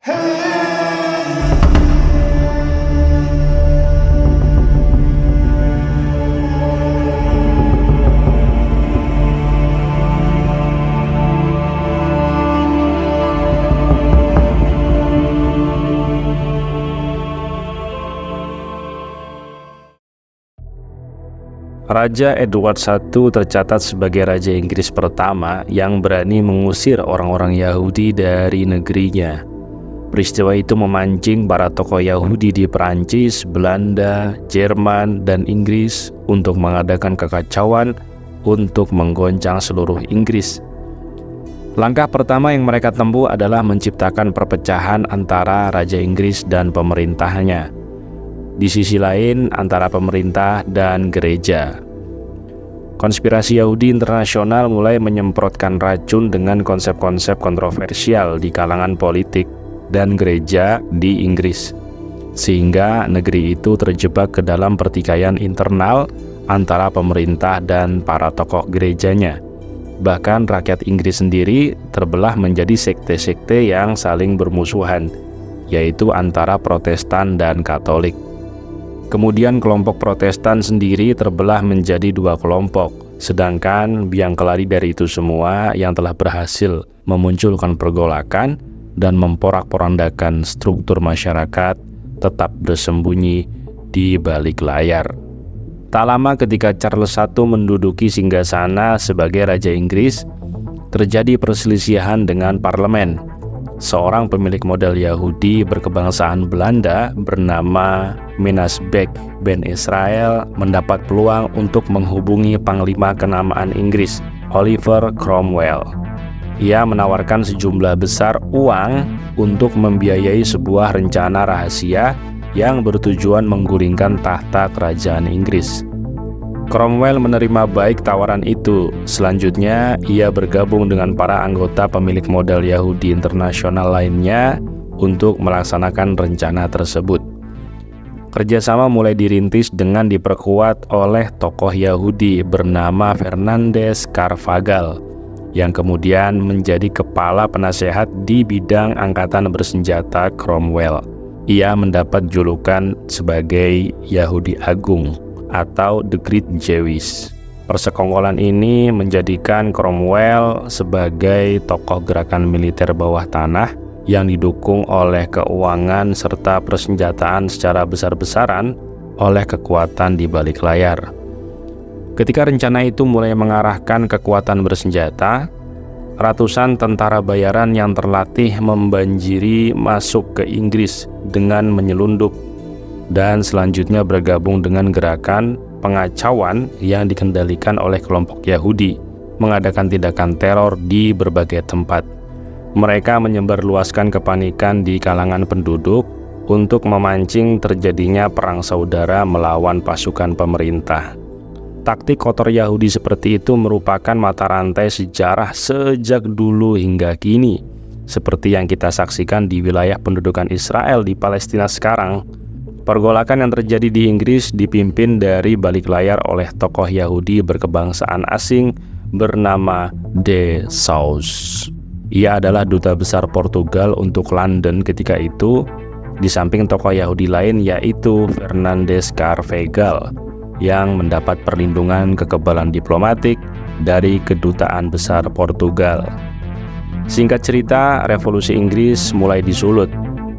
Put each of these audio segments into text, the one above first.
Raja Edward I tercatat sebagai Raja Inggris pertama yang berani mengusir orang-orang Yahudi dari negerinya. Peristiwa itu memancing para tokoh Yahudi di Perancis, Belanda, Jerman, dan Inggris untuk mengadakan kekacauan untuk menggoncang seluruh Inggris. Langkah pertama yang mereka tempuh adalah menciptakan perpecahan antara Raja Inggris dan pemerintahnya. Di sisi lain, antara pemerintah dan gereja. Konspirasi Yahudi internasional mulai menyemprotkan racun dengan konsep-konsep kontroversial di kalangan politik dan gereja di Inggris, sehingga negeri itu terjebak ke dalam pertikaian internal antara pemerintah dan para tokoh gerejanya. Bahkan rakyat Inggris sendiri terbelah menjadi sekte-sekte yang saling bermusuhan, yaitu antara Protestan dan Katolik. Kemudian kelompok Protestan sendiri terbelah menjadi dua kelompok, sedangkan biang keladi dari itu semua yang telah berhasil memunculkan pergolakan dan memporak-porandakan struktur masyarakat tetap bersembunyi di balik layar. Tak lama ketika Charles I menduduki singgasana sebagai Raja Inggris, terjadi perselisihan dengan parlemen. Seorang pemilik modal Yahudi berkebangsaan Belanda bernama Menas Beck Ben Israel mendapat peluang untuk menghubungi Panglima Kenamaan Inggris, Oliver Cromwell. Ia menawarkan sejumlah besar uang untuk membiayai sebuah rencana rahasia yang bertujuan menggulingkan tahta kerajaan Inggris. Cromwell menerima baik tawaran itu. Selanjutnya, ia bergabung dengan para anggota pemilik modal Yahudi internasional lainnya untuk melaksanakan rencana tersebut. Kerjasama mulai dirintis dengan diperkuat oleh tokoh Yahudi bernama Fernandez Carvajal, yang kemudian menjadi kepala penasehat di bidang angkatan bersenjata Cromwell. Ia mendapat julukan sebagai Yahudi Agung atau The Great Jewish. Persekongkolan ini menjadikan Cromwell sebagai tokoh gerakan militer bawah tanah yang didukung oleh keuangan serta persenjataan secara besar-besaran oleh kekuatan di balik layar. Ketika rencana itu mulai mengarahkan kekuatan bersenjata, ratusan tentara bayaran yang terlatih membanjiri masuk ke Inggris dengan menyelundup dan selanjutnya bergabung dengan gerakan pengacauan yang dikendalikan oleh kelompok Yahudi, mengadakan tindakan teror di berbagai tempat. Mereka menyebarluaskan kepanikan di kalangan penduduk untuk memancing terjadinya perang saudara melawan pasukan pemerintah. Taktik kotor Yahudi seperti itu merupakan mata rantai sejarah sejak dulu hingga kini, seperti yang kita saksikan di wilayah pendudukan Israel di Palestina sekarang. Pergolakan yang terjadi di Inggris dipimpin dari balik layar oleh tokoh Yahudi berkebangsaan asing bernama De Saus. Ia adalah duta besar Portugal untuk London ketika itu, di samping tokoh Yahudi lain yaitu Fernandez Carvajal yang mendapat perlindungan kekebalan diplomatik dari kedutaan besar Portugal. Singkat cerita, revolusi Inggris mulai disulut.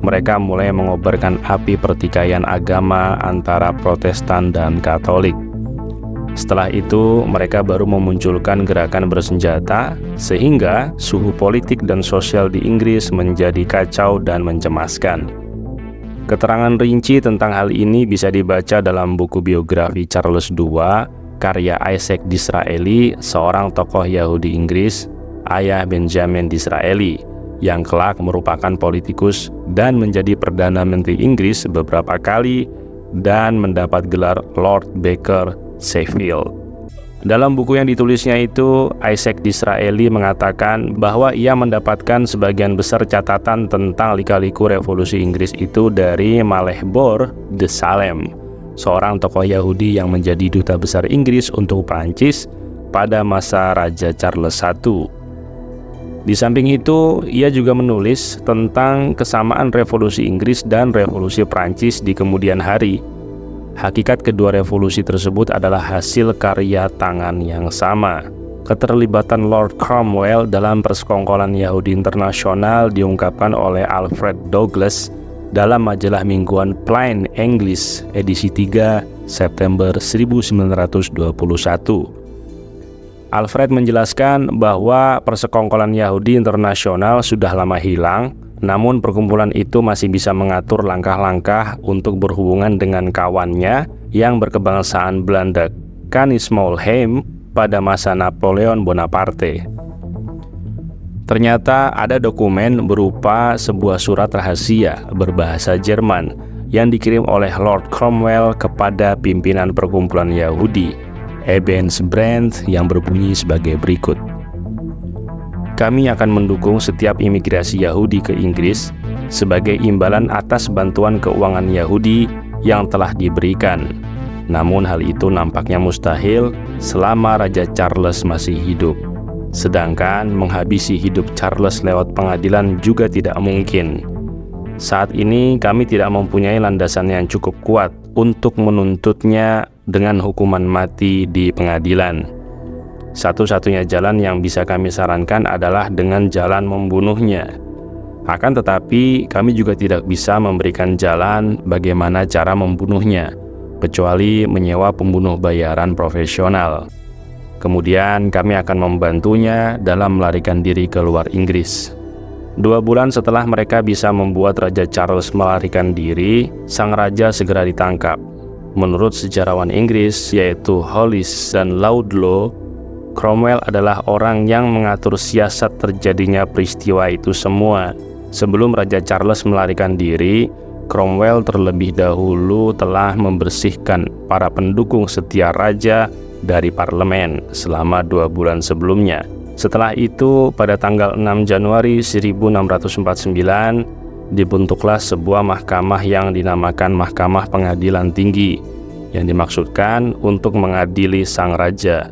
Mereka mulai mengobarkan api pertikaian agama antara Protestan dan Katolik. Setelah itu, mereka baru memunculkan gerakan bersenjata, sehingga suhu politik dan sosial di Inggris menjadi kacau dan mencemaskan. Keterangan rinci tentang hal ini bisa dibaca dalam buku biografi Charles II, karya Isaac Disraeli, seorang tokoh Yahudi Inggris, ayah Benjamin Disraeli, yang kelak merupakan politikus dan menjadi Perdana Menteri Inggris beberapa kali dan mendapat gelar Lord Baker Sheffield. Dalam buku yang ditulisnya itu, Isaac Disraeli mengatakan bahwa ia mendapatkan sebagian besar catatan tentang lika-liku revolusi Inggris itu dari Malechbor de Salem, seorang tokoh Yahudi yang menjadi duta besar Inggris untuk Prancis pada masa Raja Charles I. Di samping itu, ia juga menulis tentang kesamaan revolusi Inggris dan revolusi Prancis di kemudian hari. Hakikat kedua revolusi tersebut adalah hasil karya tangan yang sama. Keterlibatan Lord Cromwell dalam persekongkolan Yahudi internasional diungkapkan oleh Alfred Douglas dalam majalah mingguan Plain English edisi 3 September 1921. Alfred menjelaskan bahwa persekongkolan Yahudi internasional sudah lama hilang, namun perkumpulan itu masih bisa mengatur langkah-langkah untuk berhubungan dengan kawannya yang berkebangsaan Belanda, Canis Smallheim, pada masa Napoleon Bonaparte. Ternyata ada dokumen berupa sebuah surat rahasia berbahasa Jerman yang dikirim oleh Lord Cromwell kepada pimpinan perkumpulan Yahudi, Ebensbrand, yang berbunyi sebagai berikut. Kami akan mendukung setiap imigrasi Yahudi ke Inggris sebagai imbalan atas bantuan keuangan Yahudi yang telah diberikan. Namun hal itu nampaknya mustahil selama Raja Charles masih hidup. Sedangkan menghabisi hidup Charles lewat pengadilan juga tidak mungkin. Saat ini kami tidak mempunyai landasan yang cukup kuat untuk menuntutnya dengan hukuman mati di pengadilan. Satu-satunya jalan yang bisa kami sarankan adalah dengan jalan membunuhnya. Akan tetapi kami juga tidak bisa memberikan jalan bagaimana cara membunuhnya, kecuali menyewa pembunuh bayaran profesional. Kemudian kami akan membantunya dalam melarikan diri ke luar Inggris. 2 bulan setelah mereka bisa membuat Raja Charles melarikan diri, sang raja segera ditangkap. Menurut sejarawan Inggris yaitu Hollis dan Laudlow, Cromwell adalah orang yang mengatur siasat terjadinya peristiwa itu semua. Sebelum Raja Charles melarikan diri, Cromwell terlebih dahulu telah membersihkan para pendukung setia raja dari parlemen selama 2 bulan sebelumnya. Setelah itu, pada tanggal 6 Januari 1649, dibentuklah sebuah mahkamah yang dinamakan Mahkamah Pengadilan Tinggi, yang dimaksudkan untuk mengadili sang raja.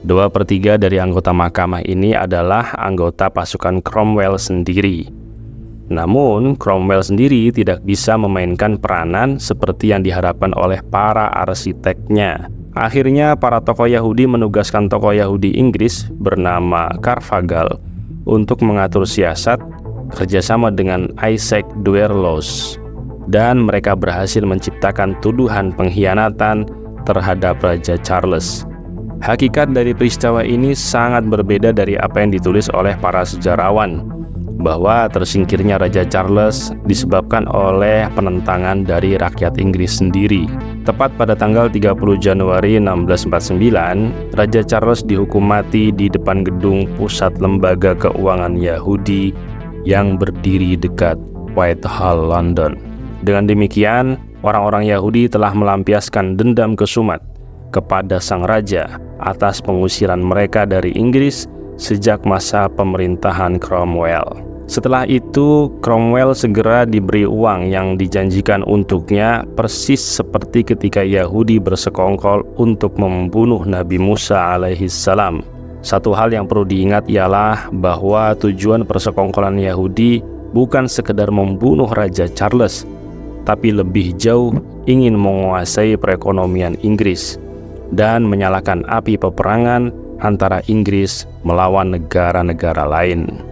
2/3 dari anggota mahkamah ini adalah anggota pasukan Cromwell sendiri. Namun, Cromwell sendiri tidak bisa memainkan peranan seperti yang diharapkan oleh para arsiteknya. Akhirnya, para tokoh Yahudi menugaskan tokoh Yahudi Inggris bernama Carvajal untuk mengatur siasat kerjasama dengan Isaac Duerlos, dan mereka berhasil menciptakan tuduhan pengkhianatan terhadap Raja Charles. Hakikat dari peristiwa ini sangat berbeda dari apa yang ditulis oleh para sejarawan, bahwa tersingkirnya Raja Charles disebabkan oleh penentangan dari rakyat Inggris sendiri. Tepat pada tanggal 30 Januari 1649, Raja Charles dihukum mati di depan gedung pusat lembaga keuangan Yahudi yang berdiri dekat Whitehall, London. Dengan demikian, orang-orang Yahudi telah melampiaskan dendam kesumat kepada sang raja atas pengusiran mereka dari Inggris sejak masa pemerintahan Cromwell. Setelah itu, Cromwell segera diberi uang yang dijanjikan untuknya, persis seperti ketika Yahudi bersekongkol untuk membunuh Nabi Musa alaihissalam. Satu hal yang perlu diingat ialah bahwa tujuan persekongkolan Yahudi bukan sekedar membunuh Raja Charles, tapi lebih jauh ingin menguasai perekonomian Inggris dan menyalakan api peperangan antara Inggris melawan negara-negara lain.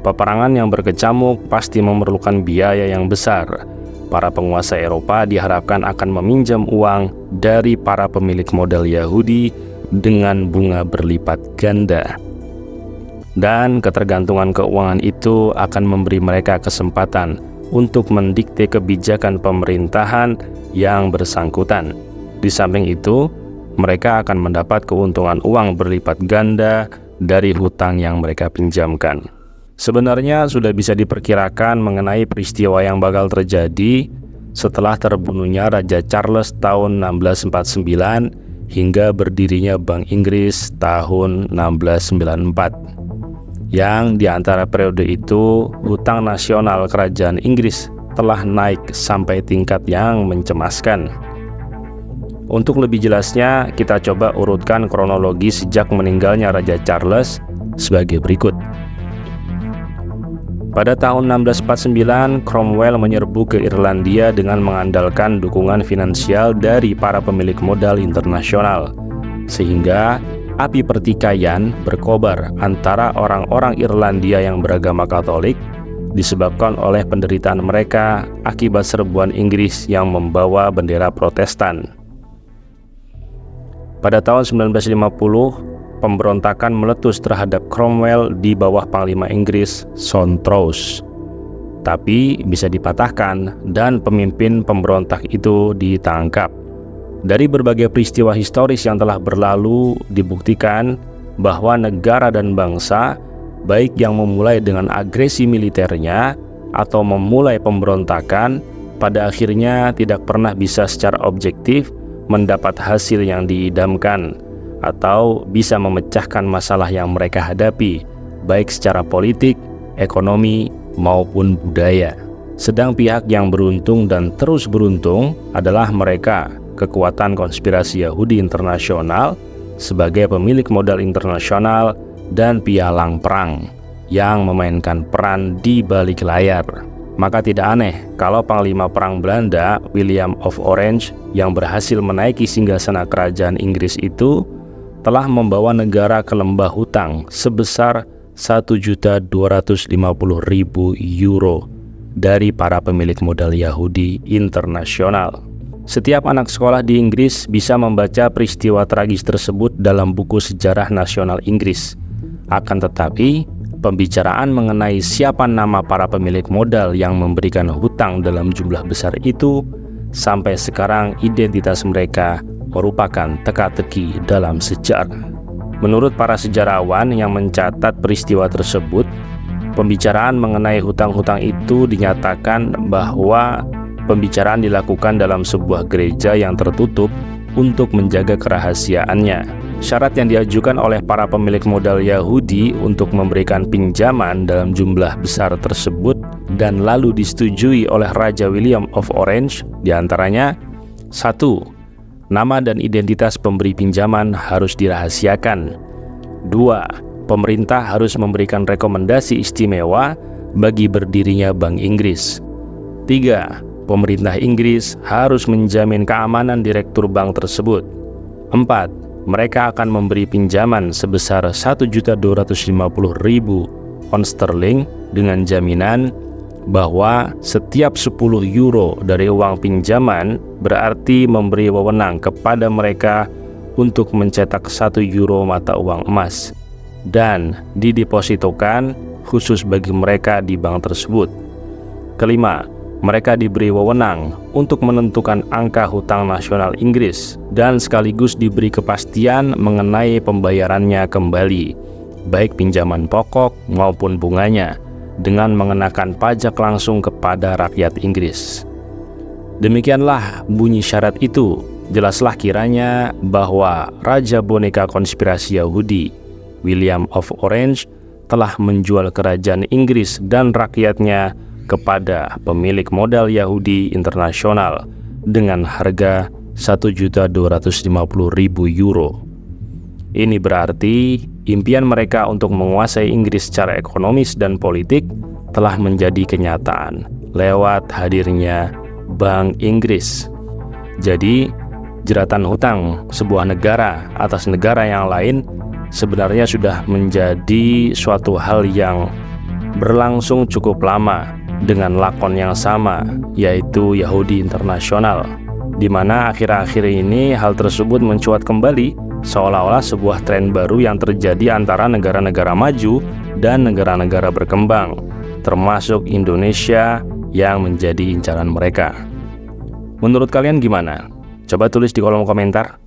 Peperangan yang berkecamuk pasti memerlukan biaya yang besar. Para penguasa Eropa diharapkan akan meminjam uang dari para pemilik modal Yahudi dengan bunga berlipat ganda. Dan ketergantungan keuangan itu akan memberi mereka kesempatan untuk mendikte kebijakan pemerintahan yang bersangkutan. Di samping itu, mereka akan mendapat keuntungan uang berlipat ganda dari hutang yang mereka pinjamkan. Sebenarnya sudah bisa diperkirakan mengenai peristiwa yang bakal terjadi setelah terbunuhnya Raja Charles tahun 1649 hingga berdirinya Bank Inggris tahun 1694. Yang di antara periode itu, hutang nasional kerajaan Inggris telah naik sampai tingkat yang mencemaskan. Untuk lebih jelasnya, kita coba urutkan kronologi sejak meninggalnya Raja Charles sebagai berikut. Pada tahun 1649, Cromwell menyerbu ke Irlandia dengan mengandalkan dukungan finansial dari para pemilik modal internasional, sehingga api pertikaian berkobar antara orang-orang Irlandia yang beragama Katolik disebabkan oleh penderitaan mereka akibat serbuan Inggris yang membawa bendera Protestan. Pada tahun 1950, pemberontakan meletus terhadap Cromwell di bawah Panglima Inggris Montrose, tapi bisa dipatahkan dan pemimpin pemberontak itu ditangkap. Dari berbagai peristiwa historis yang telah berlalu, dibuktikan bahwa negara dan bangsa, baik yang memulai dengan agresi militernya atau memulai pemberontakan, pada akhirnya tidak pernah bisa secara objektif mendapat hasil yang diidamkan atau bisa memecahkan masalah yang mereka hadapi, baik secara politik, ekonomi, maupun budaya. Sedang pihak yang beruntung dan terus beruntung adalah mereka, kekuatan konspirasi Yahudi internasional sebagai pemilik modal internasional dan pialang perang yang memainkan peran di balik layar. Maka tidak aneh kalau Panglima Perang Belanda William of Orange yang berhasil menaiki singgasana kerajaan Inggris itu telah membawa negara ke lembah hutang sebesar 1.250.000 euro dari para pemilik modal Yahudi internasional. Setiap anak sekolah di Inggris bisa membaca peristiwa tragis tersebut dalam buku sejarah nasional Inggris. Akan tetapi, pembicaraan mengenai siapa nama para pemilik modal yang memberikan hutang dalam jumlah besar itu, sampai sekarang identitas mereka merupakan teka-teki dalam sejarah. Menurut para sejarawan yang mencatat peristiwa tersebut, pembicaraan mengenai hutang-hutang itu dinyatakan bahwa pembicaraan dilakukan dalam sebuah gereja yang tertutup untuk menjaga kerahasiaannya. Syarat yang diajukan oleh para pemilik modal Yahudi untuk memberikan pinjaman dalam jumlah besar tersebut dan lalu disetujui oleh Raja William of Orange diantaranya: 1. Nama dan identitas pemberi pinjaman harus dirahasiakan. 2. Pemerintah harus memberikan rekomendasi istimewa bagi berdirinya Bank Inggris. 3. Pemerintah Inggris harus menjamin keamanan direktur bank tersebut. 4. Mereka akan memberi pinjaman sebesar 1.250.000 pound sterling dengan jaminan bahwa setiap 10 euro dari uang pinjaman berarti memberi wewenang kepada mereka untuk mencetak 1 euro mata uang emas dan didepositokan khusus bagi mereka di bank tersebut. Kelima, mereka diberi wewenang untuk menentukan angka hutang nasional Inggris dan sekaligus diberi kepastian mengenai pembayarannya kembali, baik pinjaman pokok maupun bunganya, dengan mengenakan pajak langsung kepada rakyat Inggris. Demikianlah bunyi syarat itu. Jelaslah kiranya bahwa Raja Boneka Konspirasi Yahudi, William of Orange, telah menjual kerajaan Inggris dan rakyatnya kepada pemilik modal Yahudi internasional dengan harga 1.250.000 euro. Ini berarti impian mereka untuk menguasai Inggris secara ekonomis dan politik telah menjadi kenyataan lewat hadirnya Bank Inggris. Jadi, jeratan hutang sebuah negara atas negara yang lain sebenarnya sudah menjadi suatu hal yang berlangsung cukup lama dengan lakon yang sama, yaitu Yahudi internasional, di mana akhir-akhir ini hal tersebut mencuat kembali seolah-olah sebuah tren baru yang terjadi antara negara-negara maju dan negara-negara berkembang, termasuk Indonesia yang menjadi incaran mereka. Menurut kalian gimana? Coba tulis di kolom komentar.